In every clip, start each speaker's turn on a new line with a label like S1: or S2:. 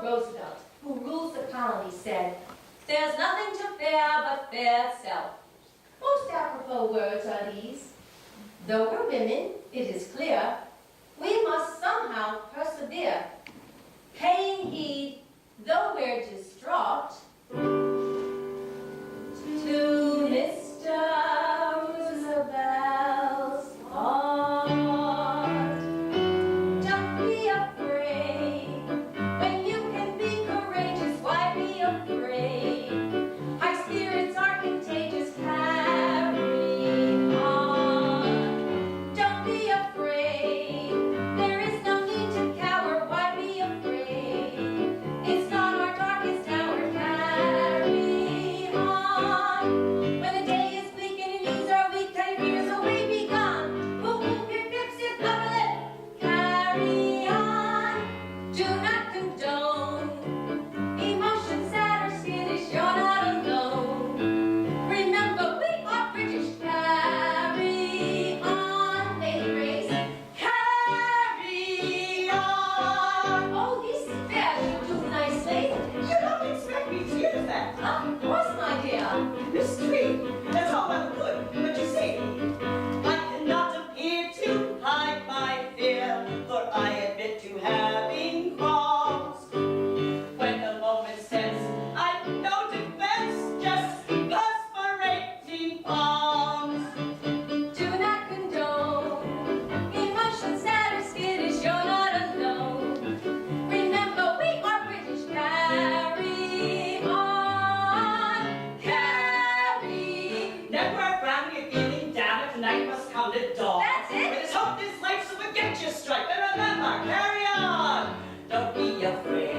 S1: Roosevelt, who rules the colony, said, "There's nothing to fear but fear itself." Most apropos words are these. Though we're women, it is clear, we must somehow persevere, paying heed, though we're distraught, to Mr. Roosevelt's heart. Don't be afraid, when you can be courageous, why be afraid? High spirits are contagious, carry on. Don't be afraid, there is no need to cower, why be afraid? It's not our darkest hour, carry on. When the day is bleak and your knees are weak, tell your fears away, be gone. Whoop, whoop, your fips, your bubble it, carry on. Do not condone emotions that are skittish, you're not alone. Remember, we are British, carry on. Lady Grace, carry on. Oh, these stairs you do nicely.
S2: You don't expect me to use that.
S1: Of course, my dear.
S2: Mystery. That's all well and good. But you see, I cannot appear to hide my fear, for I admit to having qualms. When the moment's tense, I've no defense, just perspirating palms.
S1: Do not condone emotions that are skittish, you're not alone. Remember, we are British, carry on, carry.
S2: Never frown, you're feeling down if night must come to dawn.
S1: That's it.
S2: But it's hope this life will get you straight. And remember, carry on. Don't be afraid.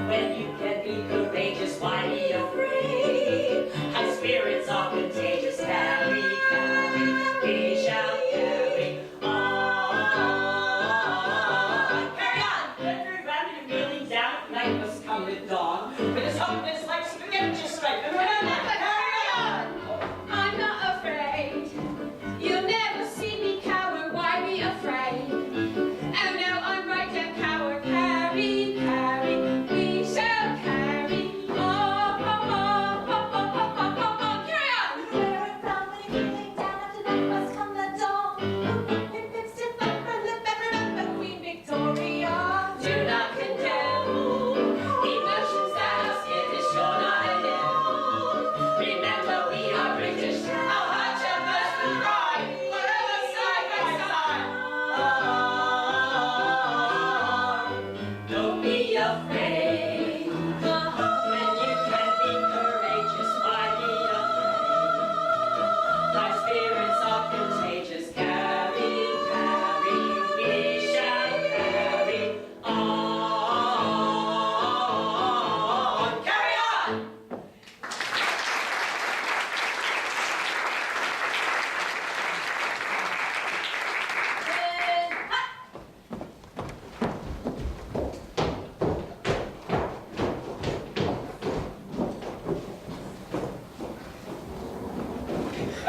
S2: When you can be courageous, why be afraid? High spirits are contagious. Carry, carry, we shall carry on. Carry on. Never frown, you're feeling down if night must come to dawn. But it's hope this life will get you straight. And remember, carry on.
S1: I'm not afraid. You'll never see me cower, why be afraid? Oh no, I'm right, don't cower, carry, carry, we shall carry on, carry on! Where I'm from, when you're feeling down, after night must come the dawn. Your fips to fight from the back, remember Queen Victoria.
S2: Do not condemn emotions that are skittish, you're not alone. Remember, we are British. Our hearts shall burst with pride, forever side by side. Don't be afraid. When you can be courageous, why be afraid? Thy spirits are contagious. Carry, carry, we shall carry on. Carry on!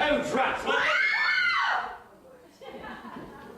S3: Oh, drat!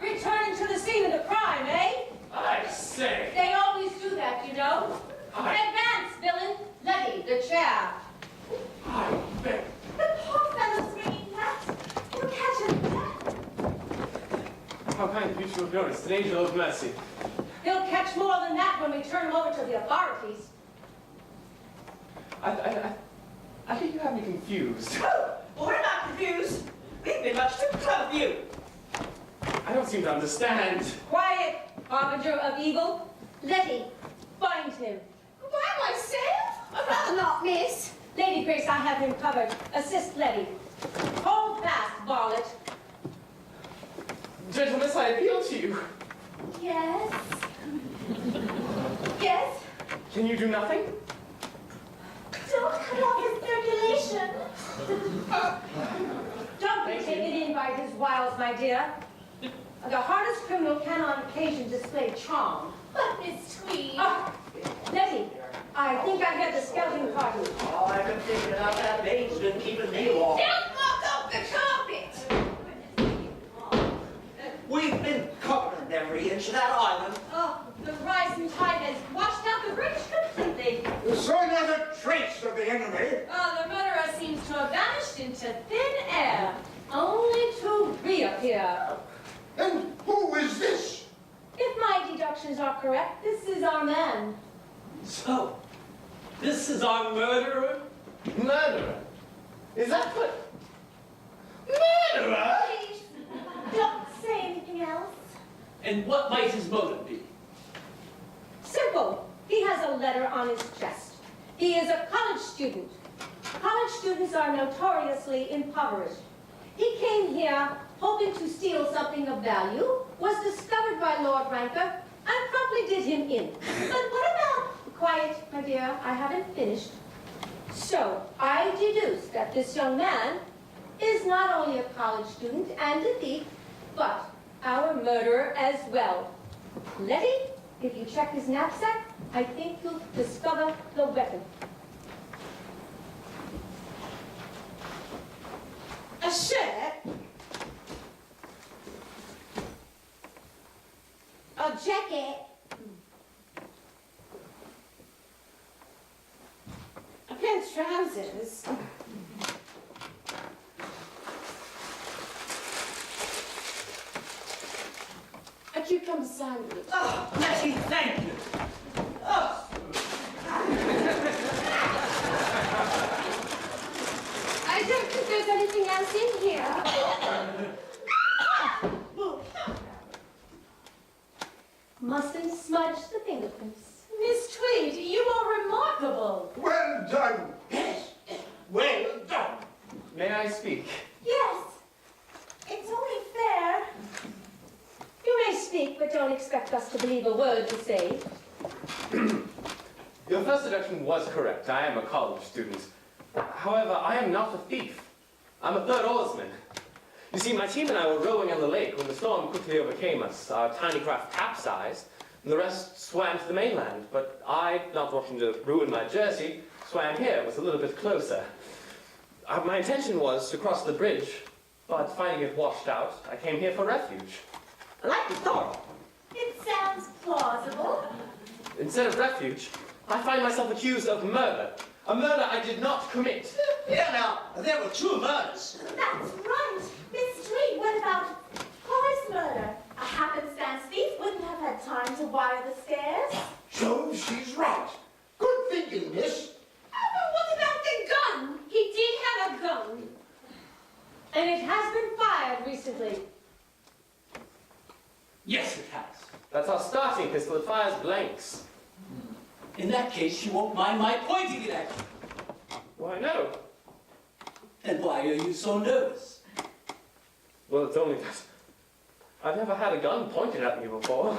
S1: Returning to the scene of the crime, eh?
S3: I say!
S1: They always do that, you know. Advance, villain. Letty, the chair.
S3: I beg.
S1: The poor fellow's ringing that. You'll catch him death.
S3: How kind of you to have noticed. An angel of mercy.
S1: He'll catch more than that when we turn him over to the authorities.
S3: I think you have me confused.
S2: Well, we're not confused. We've been much too clever for you.
S3: I don't seem to understand.
S1: Quiet, harbinger of evil. Letty, find him.
S4: By myself? I'd rather not, miss.
S1: Lady Grace, I have him covered. Assist Letty. Hold fast, varlet.
S3: Gentleness, I appeal to you.
S4: Yes. Yes?
S3: Can you do nothing?
S4: Don't cut off his circulation.
S1: Don't be taken in by his wiles, my dear. The hardest criminal can on occasion display charm.
S4: But Miss Tweed.
S1: Ah, Letty, I think I heard the scouting party.
S2: All I've been thinking about that babe's been keeping me warm.
S4: Don't knock off the carpet.
S2: We've been covering every inch of that island.
S1: Oh, the rising tide has washed out the bridge into thin air, only to reappear.
S5: And who is this?
S1: If my deductions are correct, this is our man.
S3: So, this is our murderer?
S5: Murderer? Is that what? Murderer?
S1: Please, don't say anything else.
S3: And what might his motive be?
S1: Simple. He has a letter on his chest. He is a college student. College students are notoriously impoverished. He came here hoping to steal something of value, was discovered by Lord Ranker, and promptly did him in. But what about... Quiet, my dear, I haven't finished. So, I deduce that this young man is not only a college student and a thief, but our murderer as well. Letty, if you check his knapsack, I think you'll discover the weapon.
S4: A shirt? A jacket? A pair of trousers? A cucumber sandwich?
S2: Oh, Letty, thank you. Oh,
S4: I don't think there's anything else in here.
S1: Mustn't smudge the fingerprints.
S4: Miss Tweed, you are remarkable.
S5: Well done. Yes. Well done.
S3: May I speak?
S1: Yes, it's only fair. You may speak, but don't expect us to believe a word you say.
S3: Your first deduction was correct. I am a college student. However, I am not a thief. I'm a third oarsman. You see, my team and I were rowing on the lake when the storm quickly overcame us. Our tiny craft capsized, and the rest swam to the mainland. But I, not wanting to ruin my jersey, swam here. It was a little bit closer. My intention was to cross the bridge, but finding it washed out, I came here for refuge.
S2: I like the thought.
S1: It sounds plausible.
S3: Instead of refuge, I find myself accused of murder. A murder I did not commit.
S2: Yeah, now, there were two murders.
S1: That's right. Miss Tweed, what about Horace murder? A happenstance thief wouldn't have had time to wire the stairs.
S5: So she's right. Good thinking, miss.
S4: But what about the gun? He did have a gun.
S1: And it has been fired recently.
S6: Yes, it has.
S3: That's our starting pistol. It fires blanks.
S6: In that case, you won't mind my pointing it at you.
S3: Why, no.
S6: Then why are you so nervous?
S3: Well, it's only that I've never had a gun pointed at me before.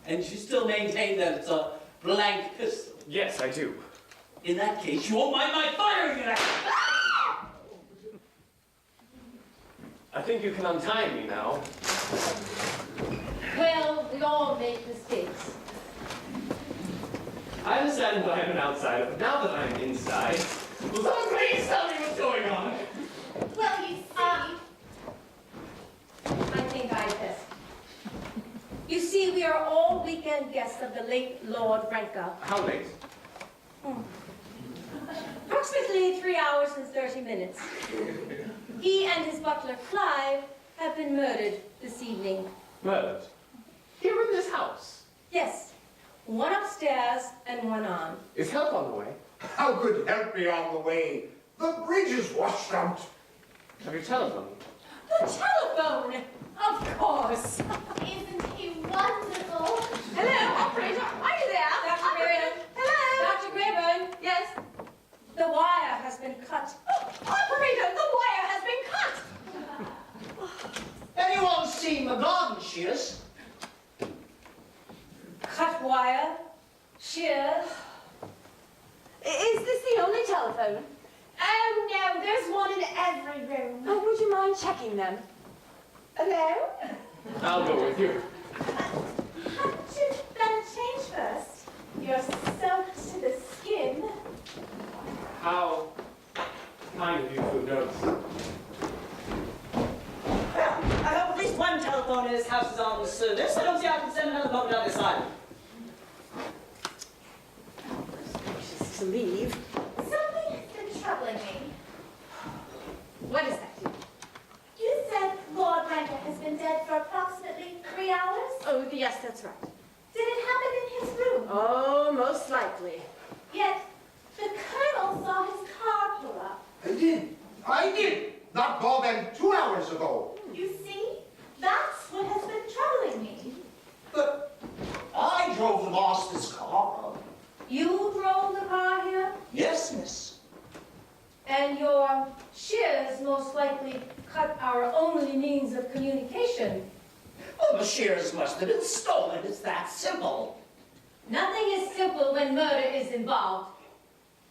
S6: And you still maintain that it's a blank pistol.
S3: Yes, I do.
S6: In that case, you won't mind my firing it at you.
S3: I think you can untie me now.
S1: Well, we all make mistakes.
S3: I understand that I'm an outsider, but now that I'm inside, will someone please tell me what's going on?
S4: Well, you see...
S1: I think I best. You see, we are all weekend guests of the late Lord Ranker.
S3: How late?
S1: Approximately 3 hours and 30 minutes. He and his butler, Clive, have been murdered this evening.
S3: Murdered? Here in this house?
S1: Yes, one upstairs and one on.
S3: Is help on the way?
S5: How could help me on the way? The bridge is washed out.
S3: Have you telephoned?
S1: The telephone! Of course!
S4: Isn't he wonderful?
S1: Hello, operator, are you there? Dr. Grayburn? Hello? Dr. Grayburn, yes? The wire has been cut. Oh, operator, the wire has been cut!
S2: Anyone seen my garden shears?
S1: Cut wire, shears.
S4: Is this the only telephone? Oh, no, there's one in every room. Oh, would you mind checking them? Hello?
S3: I'll go with you.
S1: Hadn't you better change first? You're soaked to the skin.
S3: How kind of you to notice.
S2: Well, I hope at least one telephone in this house is on service. I don't see how I can send another boat down this island.
S4: Anxious to leave.
S1: Something has been troubling me.
S4: Oh, most likely.
S1: Yet, the Colonel saw his car pull up.
S5: I did. Not more than 2 hours ago.
S1: You see? That's what has been troubling me.
S2: But I drove the master's car.
S1: You drove the car here,
S2: Yes, miss.
S1: and your shears most likely cut our only means of communication.
S2: Well, the shears must have been stolen. It's that simple.
S1: Nothing is simple when murder is involved.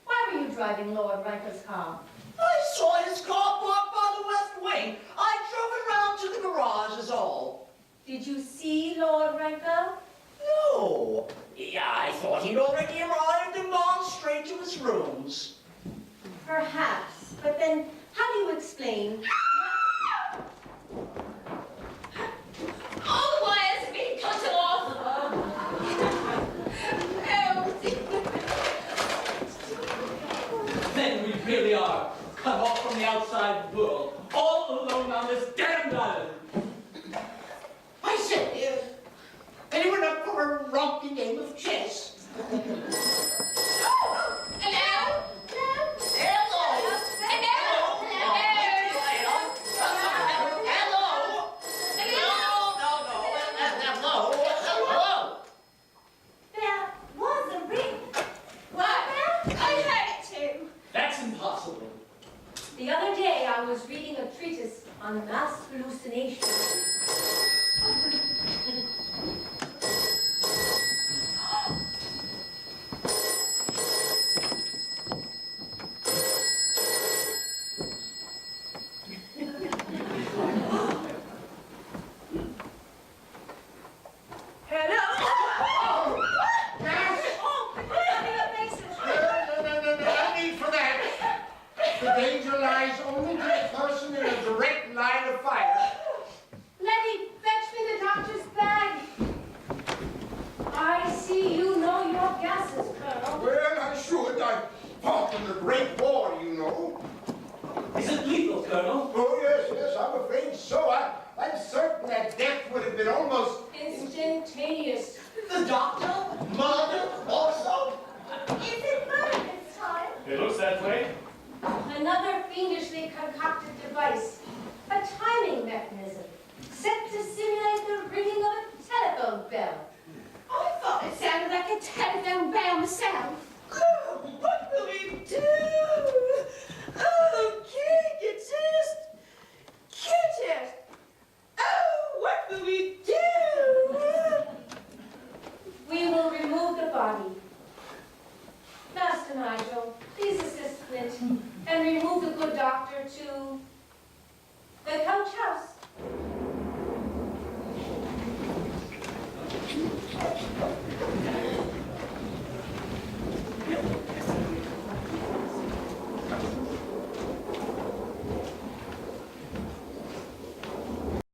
S1: Why were you driving Lord Ranker's car?
S2: I saw his car parked by the west wing. I drove it round to the garage is all.
S1: Did you see Lord Ranker?
S2: No. Yeah, I thought he'd already arrived and gone straight to his rooms.
S1: Perhaps, but then how do you explain? All the wires are being cut off.
S6: Then we really are cut off from the outside world, all alone on this damned island.
S2: I said, anyone up for a romping game of chess?
S1: Hello?
S2: Hello.
S1: Hello?
S2: Hello.
S1: There was a ring. What? I heard it too.
S6: That's impossible.
S1: The other day I was reading a treatise on mass hallucination.
S4: Hello?
S5: No need for that. The danger lies only to the person in a direct line of fire.
S1: Letty, fetch me the doctor's bag. I see you know your gases, Colonel.
S5: Well, I should. I fought in the Great War, you know.
S6: Is it lethal, Colonel?
S5: Oh, yes, I'm afraid so. I'm certain that death would have been almost...
S1: Instantaneous.
S2: The doctor murdered also.
S1: Is it murder this time?
S3: It looks that way.
S1: Another fiendishly concocted device. A timing mechanism. Set to simulate the ringing of a telephone bell. I thought it sounded like a telephone bell myself.
S2: What will we do? Oh, Kingston! Kingston! Oh, what will we do?
S1: We will remove the body. Master Nigel, please assist Flint and remove the good doctor to the coach house.